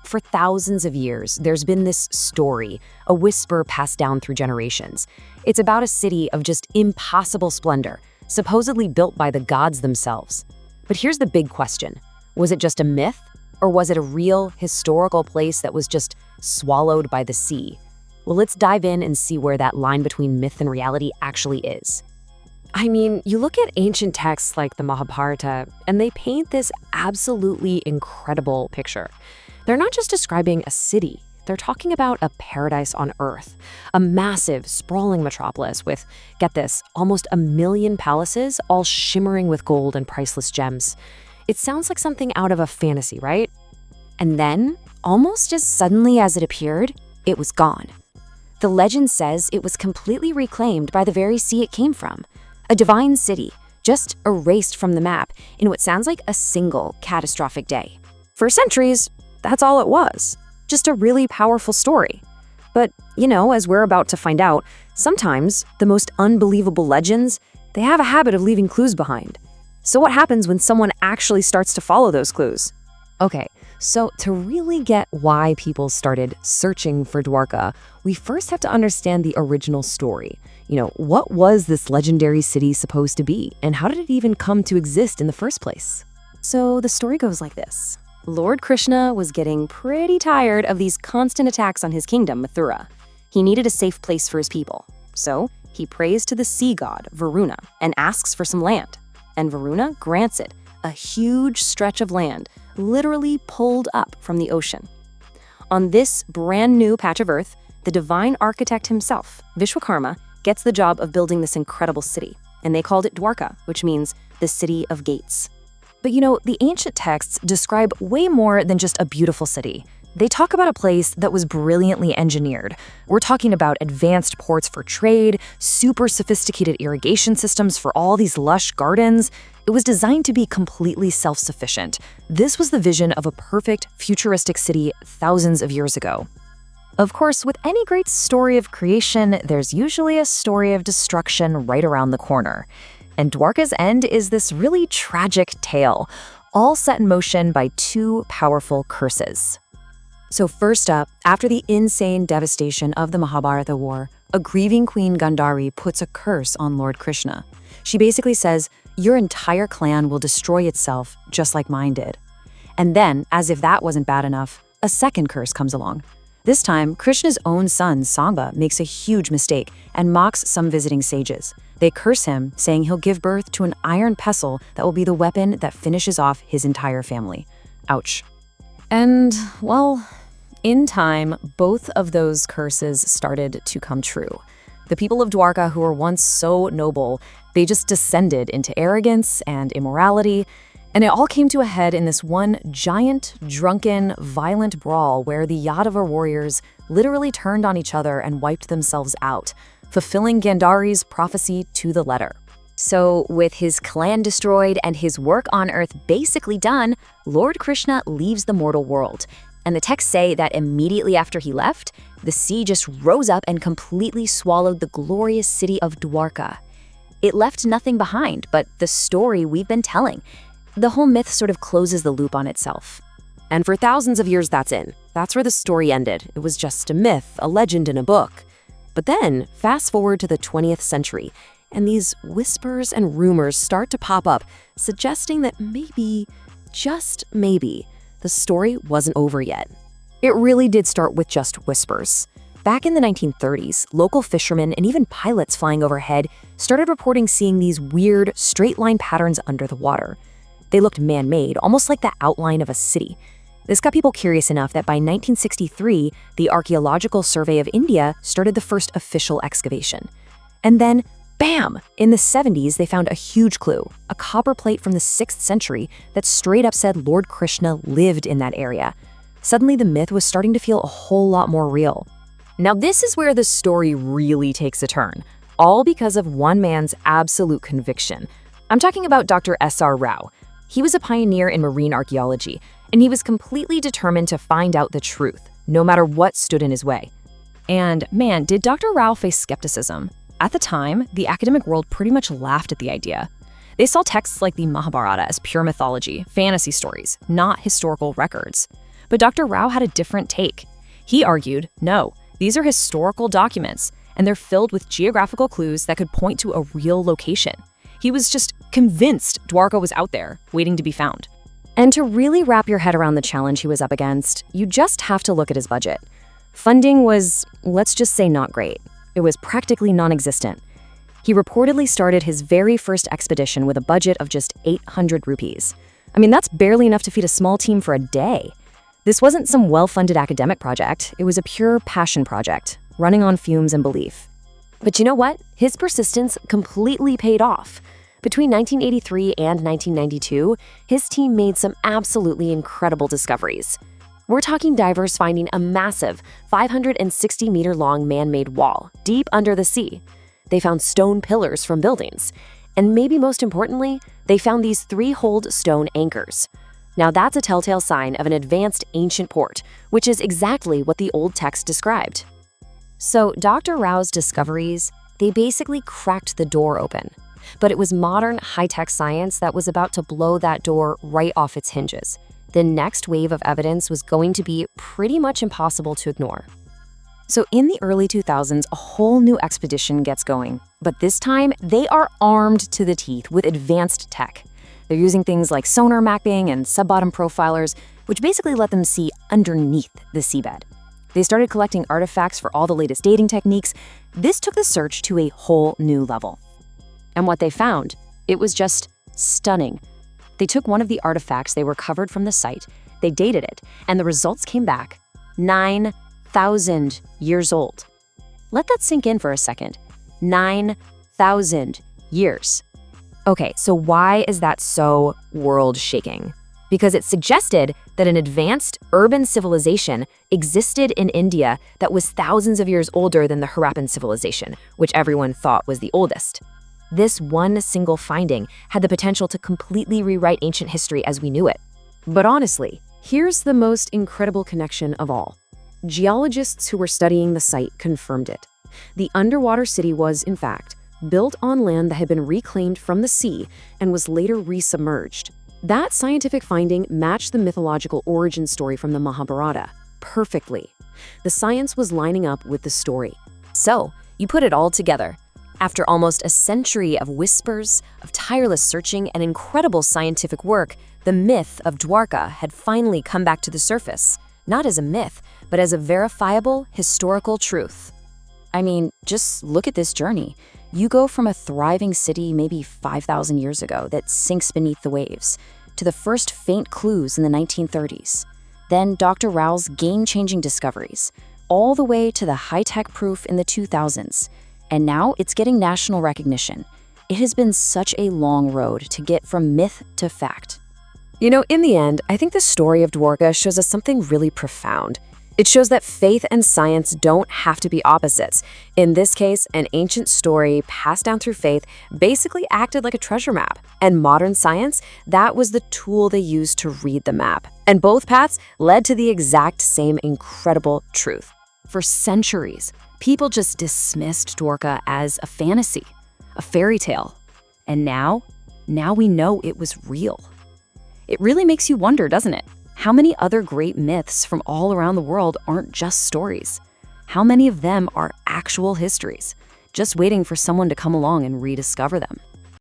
For thousands of years, there's been this story, a whisper passed down through generations. It's about a city of just impossible splendor, supposedly built by the gods themselves. But here's the big question. Was it just a myth? Or was it a real, historical place that was just swallowed by the sea? Well, let's dive in and see where that line between myth and reality actually is. You look at ancient texts like the Mahabharata, and they paint this absolutely incredible picture. They're not just describing a city, they're talking about a paradise on Earth, a massive, sprawling metropolis with, get this, almost 1 million palaces, all shimmering with gold and priceless gems. It sounds like something out of a fantasy, right? And then, almost as suddenly as it appeared, it was gone. The legend says it was completely reclaimed by the very sea it came from. A divine city, just erased from the map in what sounds like a single catastrophic day. For centuries, that's all it was. Just a really powerful story. But, as we're about to find out, sometimes the most unbelievable legends, they have a habit of leaving clues behind. So what happens when someone actually starts to follow those clues? Okay, so to really get why people started searching for Dwarka, we first have to understand the original story. What was this legendary city supposed to be, and how did it even come to exist in the first place? So the story goes like this. Lord Krishna was getting pretty tired of these constant attacks on his kingdom, Mathura. He needed a safe place for his people. So he prays to the sea god, Varuna, and asks for some land. And Varuna grants it, a huge stretch of land, literally pulled up from the ocean. On this brand new patch of earth, the divine architect himself, Vishwakarma, gets the job of building this incredible city. And they called it Dwarka, which means the city of gates. But the ancient texts describe way more than just a beautiful city. They talk about a place that was brilliantly engineered. We're talking about advanced ports for trade, super sophisticated irrigation systems for all these lush gardens. It was designed to be completely self-sufficient. This was the vision of a perfect, futuristic city thousands of years ago. Of course, with any great story of creation, there's usually a story of destruction right around the corner. And Dwarka's end is this really tragic tale, all set in motion by 2 powerful curses. So first up, after the insane devastation of the Mahabharata war, a grieving Queen Gandhari puts a curse on Lord Krishna. She basically says, your entire clan will destroy itself just like mine did. And then, as if that wasn't bad enough, a second curse comes along. This time, Krishna's own son, Samba, makes a huge mistake and mocks some visiting sages. They curse him, saying he'll give birth to an iron pestle that will be the weapon that finishes off his entire family. Ouch. And, well, in time, both of those curses started to come true. The people of Dwarka, who were once so noble, they just descended into arrogance and immorality, and it all came to a head in this one giant, drunken, violent brawl where the Yadava warriors literally turned on each other and wiped themselves out, fulfilling Gandhari's prophecy to the letter. So, with his clan destroyed and his work on Earth basically done, Lord Krishna leaves the mortal world. And the texts say that immediately after he left, the sea just rose up and completely swallowed the glorious city of Dwarka. It left nothing behind but the story we've been telling. The whole myth sort of closes the loop on itself. And for thousands of years, that's where the story ended. It was just a myth, a legend in a book. But then, fast forward to the 20th century, and these whispers and rumors start to pop up, suggesting that maybe, just maybe, the story wasn't over yet. It really did start with just whispers. Back in the 1930s, local fishermen and even pilots flying overhead started reporting seeing these weird, straight-line patterns under the water. They looked man-made, almost like the outline of a city. This got people curious enough that by 1963, the Archaeological Survey of India started the first official excavation. And then, bam! In the 70s, they found a huge clue, a copper plate from the 6th century that straight up said Lord Krishna lived in that area. Suddenly, the myth was starting to feel a whole lot more real. Now, this is where the story really takes a turn, all because of one man's absolute conviction. I'm talking about Dr. S.R. Rao. He was a pioneer in marine archaeology, and he was completely determined to find out the truth, no matter what stood in his way. And man, did Dr. Rao face skepticism. At the time, the academic world pretty much laughed at the idea. They saw texts like the Mahabharata as pure mythology, fantasy stories, not historical records. But Dr. Rao had a different take. He argued, no, these are historical documents, and they're filled with geographical clues that could point to a real location. He was just convinced Dwarka was out there, waiting to be found. And to really wrap your head around the challenge he was up against, you just have to look at his budget. Funding was, let's just say, not great. It was practically non-existent. He reportedly started his very first expedition with a budget of just 800 rupees. I mean, that's barely enough to feed a small team for a day. This wasn't some well-funded academic project. It was a pure passion project, running on fumes and belief. But you know what? His persistence completely paid off. Between 1983 and 1992, his team made some absolutely incredible discoveries. We're talking divers finding a massive 560-meter-long man-made wall deep under the sea. They found stone pillars from buildings. And maybe most importantly, they found these 3-holed stone anchors. Now that's a telltale sign of an advanced ancient port, which is exactly what the old text described. So Dr. Rao's discoveries, they basically cracked the door open. But it was modern, high-tech science that was about to blow that door right off its hinges. The next wave of evidence was going to be pretty much impossible to ignore. So in the early 2000s, a whole new expedition gets going. But this time, they are armed to the teeth with advanced tech. They're using things like sonar mapping and sub-bottom profilers, which basically let them see underneath the seabed. They started collecting artifacts for all the latest dating techniques. This took the search to a whole new level. And what they found, it was just stunning. They took one of the artifacts they recovered from the site, they dated it, and the results came back 9,000 years old. Let that sink in for a second. 9,000 years. Okay, so why is that so world-shaking? Because it suggested that an advanced urban civilization existed in India that was thousands of years older than the Harappan civilization, which everyone thought was the oldest. This one single finding had the potential to completely rewrite ancient history as we knew it. But honestly, here's the most incredible connection of all. Geologists who were studying the site confirmed it. The underwater city was, in fact, built on land that had been reclaimed from the sea and was later resubmerged. That scientific finding matched the mythological origin story from the Mahabharata perfectly. The science was lining up with the story. So, you put it all together. After almost a century of whispers, of tireless searching, and incredible scientific work, the myth of Dwarka had finally come back to the surface, not as a myth, but as a verifiable historical truth. I mean, just look at this journey. You go from a thriving city maybe 5,000 years ago that sinks beneath the waves, to the first faint clues in the 1930s. Then Dr. Rao's game-changing discoveries, all the way to the high-tech proof in the 2000s. And now it's getting national recognition. It has been such a long road to get from myth to fact. You know, in the end, I think the story of Dwarka shows us something really profound. It shows that faith and science don't have to be opposites. In this case, an ancient story passed down through faith basically acted like a treasure map. And modern science, that was the tool they used to read the map. And both paths led to the exact same incredible truth. For centuries, people just dismissed Dwarka as a fantasy, a fairy tale. And now we know it was real. It really makes you wonder, doesn't it? How many other great myths from all around the world aren't just stories? How many of them are actual histories, just waiting for someone to come along and rediscover them?